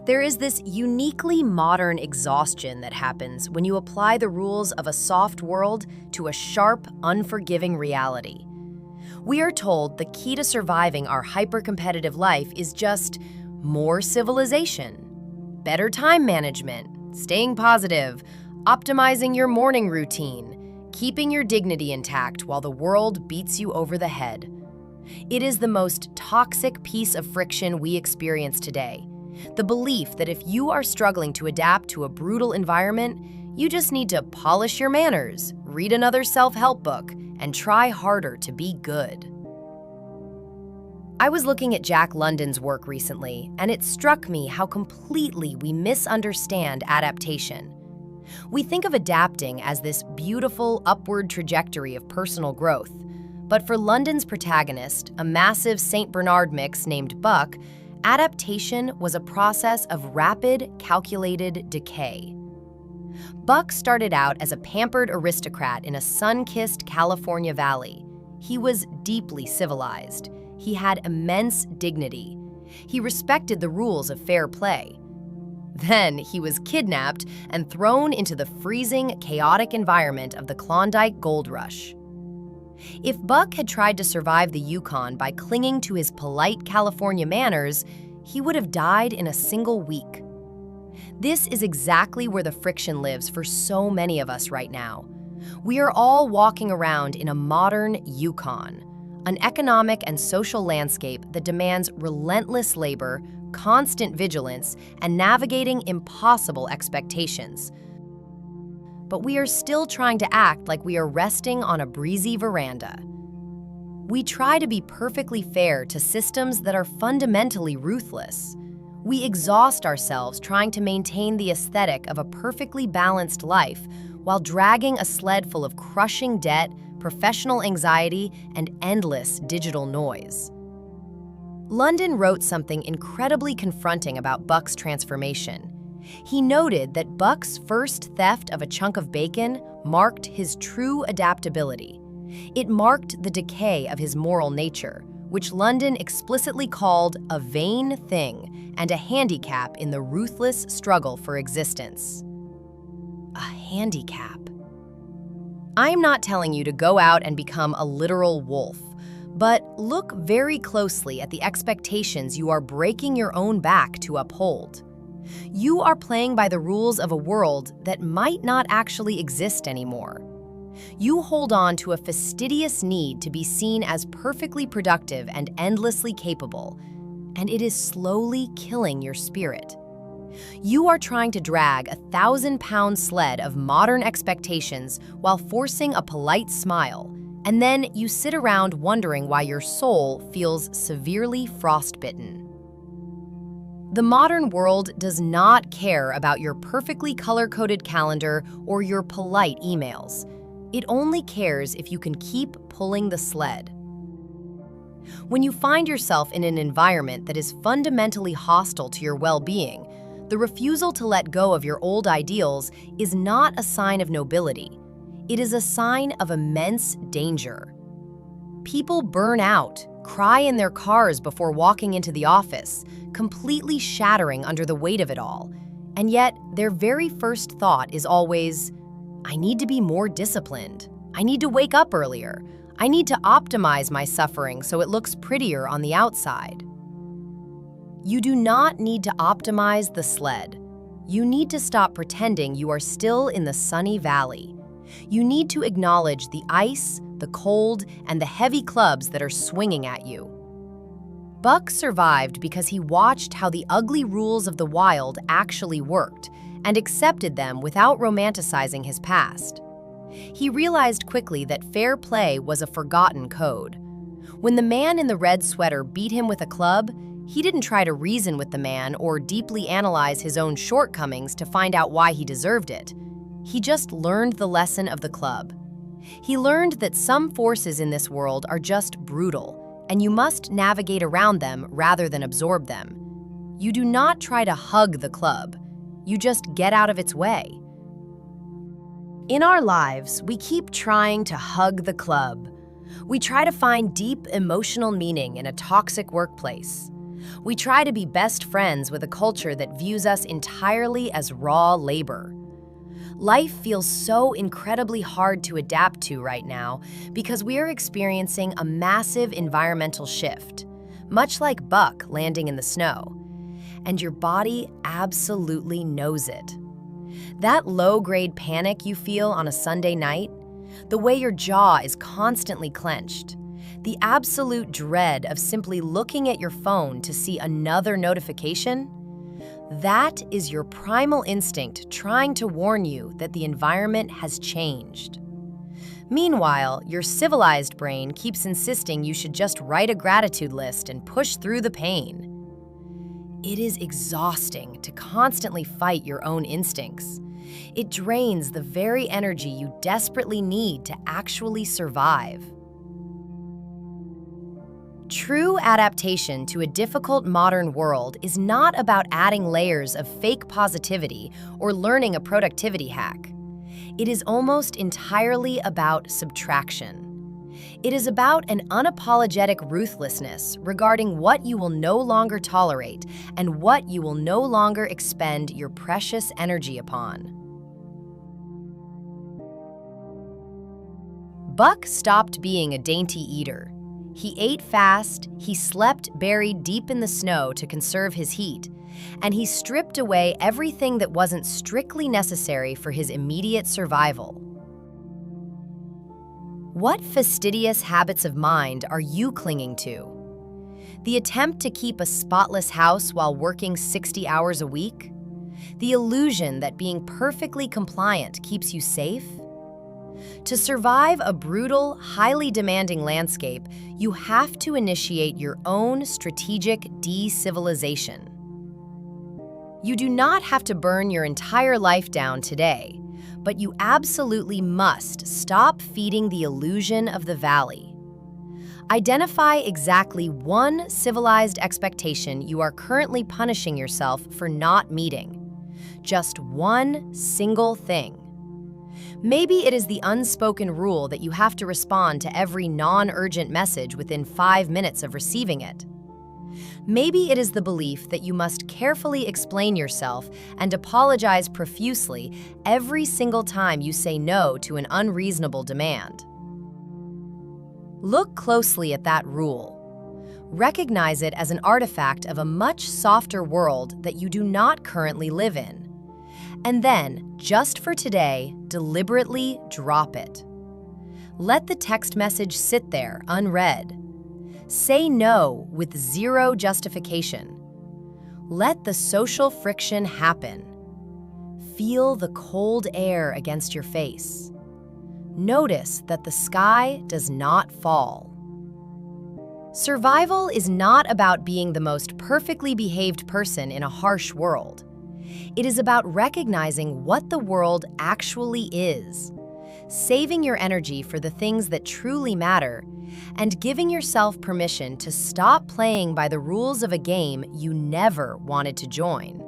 There is this uniquely modern exhaustion that happens when you apply the rules of a soft world to a sharp, unforgiving reality. We are told the key to surviving our hyper-competitive life is just more civilization, better time management, staying positive, optimizing your morning routine, keeping your dignity intact while the world beats you over the head. It is the most toxic piece of friction we experience today. The belief that if you are struggling to adapt to a brutal environment, you just need to polish your manners, read another self-help book, and try harder to be good. I was looking at Jack London's work recently, and it struck me how completely we misunderstand adaptation. We think of adapting as this beautiful upward trajectory of personal growth, but for London's protagonist, a massive St. Bernard mix named Buck, adaptation was a process of rapid, calculated decay. Buck started out as a pampered aristocrat in a sun-kissed California valley. He was deeply civilized. He had immense dignity. He respected the rules of fair play. Then he was kidnapped and thrown into the freezing, chaotic environment of the Klondike gold rush. If Buck had tried to survive the Yukon by clinging to his polite California manners, he would have died in a single week. This is exactly where the friction lives for so many of us right now. We are all walking around in a modern Yukon, an economic and social landscape that demands relentless labor, constant vigilance, and navigating impossible expectations. But we are still trying to act like we are resting on a breezy veranda. We try to be perfectly fair to systems that are fundamentally ruthless. We exhaust ourselves trying to maintain the aesthetic of a perfectly balanced life while dragging a sled full of crushing debt, professional anxiety, and endless digital noise. London wrote something incredibly confronting about Buck's transformation. He noted that Buck's first theft of a chunk of bacon marked his true adaptability. It marked the decay of his moral nature, which London explicitly called a vain thing and a handicap in the ruthless struggle for existence. A handicap. I'm not telling you to go out and become a literal wolf, but look very closely at the expectations you are breaking your own back to uphold. You are playing by the rules of a world that might not actually exist anymore. You hold on to a fastidious need to be seen as perfectly productive and endlessly capable, and it is slowly killing your spirit. You are trying to drag a 1,000-pound sled of modern expectations while forcing a polite smile, and then you sit around wondering why your soul feels severely frostbitten. The modern world does not care about your perfectly color-coded calendar or your polite emails. It only cares if you can keep pulling the sled. When you find yourself in an environment that is fundamentally hostile to your well-being, the refusal to let go of your old ideals is not a sign of nobility. It is a sign of immense danger. People burn out, cry in their cars before walking into the office, completely shattering under the weight of it all. And yet, their very first thought is always, I need to be more disciplined. I need to wake up earlier. I need to optimize my suffering so it looks prettier on the outside. You do not need to optimize the sled. You need to stop pretending you are still in the sunny valley. You need to acknowledge the ice, the cold, and the heavy clubs that are swinging at you. Buck survived because he watched how the ugly rules of the wild actually worked and accepted them without romanticizing his past. He realized quickly that fair play was a forgotten code. When the man in the red sweater beat him with a club, he didn't try to reason with the man or deeply analyze his own shortcomings to find out why he deserved it. He just learned the lesson of the club. He learned that some forces in this world are just brutal, and you must navigate around them rather than absorb them. You do not try to hug the club. You just get out of its way. In our lives, we keep trying to hug the club. We try to find deep emotional meaning in a toxic workplace. We try to be best friends with a culture that views us entirely as raw labor. Life feels so incredibly hard to adapt to right now because we are experiencing a massive environmental shift, much like Buck landing in the snow. And your body absolutely knows it. That low-grade panic you feel on a Sunday night, the way your jaw is constantly clenched, the absolute dread of simply looking at your phone to see another notification, that is your primal instinct trying to warn you that the environment has changed. Meanwhile, your civilized brain keeps insisting you should just write a gratitude list and push through the pain. It is exhausting to constantly fight your own instincts. It drains the very energy you desperately need to actually survive. True adaptation to a difficult modern world is not about adding layers of fake positivity or learning a productivity hack. It is almost entirely about subtraction. It is about an unapologetic ruthlessness regarding what you will no longer tolerate and what you will no longer expend your precious energy upon. Buck stopped being a dainty eater. He ate fast, he slept buried deep in the snow to conserve his heat, and he stripped away everything that wasn't strictly necessary for his immediate survival. What fastidious habits of mind are you clinging to? The attempt to keep a spotless house while working 60 hours a week? The illusion that being perfectly compliant keeps you safe? To survive a brutal, highly demanding landscape, you have to initiate your own strategic decivilization. You do not have to burn your entire life down today, but you absolutely must stop feeding the illusion of the valley. Identify exactly one civilized expectation you are currently punishing yourself for not meeting. Just one single thing. Maybe it is the unspoken rule that you have to respond to every non-urgent message within 5 minutes of receiving it. Maybe it is the belief that you must carefully explain yourself and apologize profusely every single time you say no to an unreasonable demand. Look closely at that rule. Recognize it as an artifact of a much softer world that you do not currently live in. And then, just for today, deliberately drop it. Let the text message sit there unread. Say no with zero justification. Let the social friction happen. Feel the cold air against your face. Notice that the sky does not fall. Survival is not about being the most perfectly behaved person in a harsh world. It is about recognizing what the world actually is, saving your energy for the things that truly matter, and giving yourself permission to stop playing by the rules of a game you never wanted to join.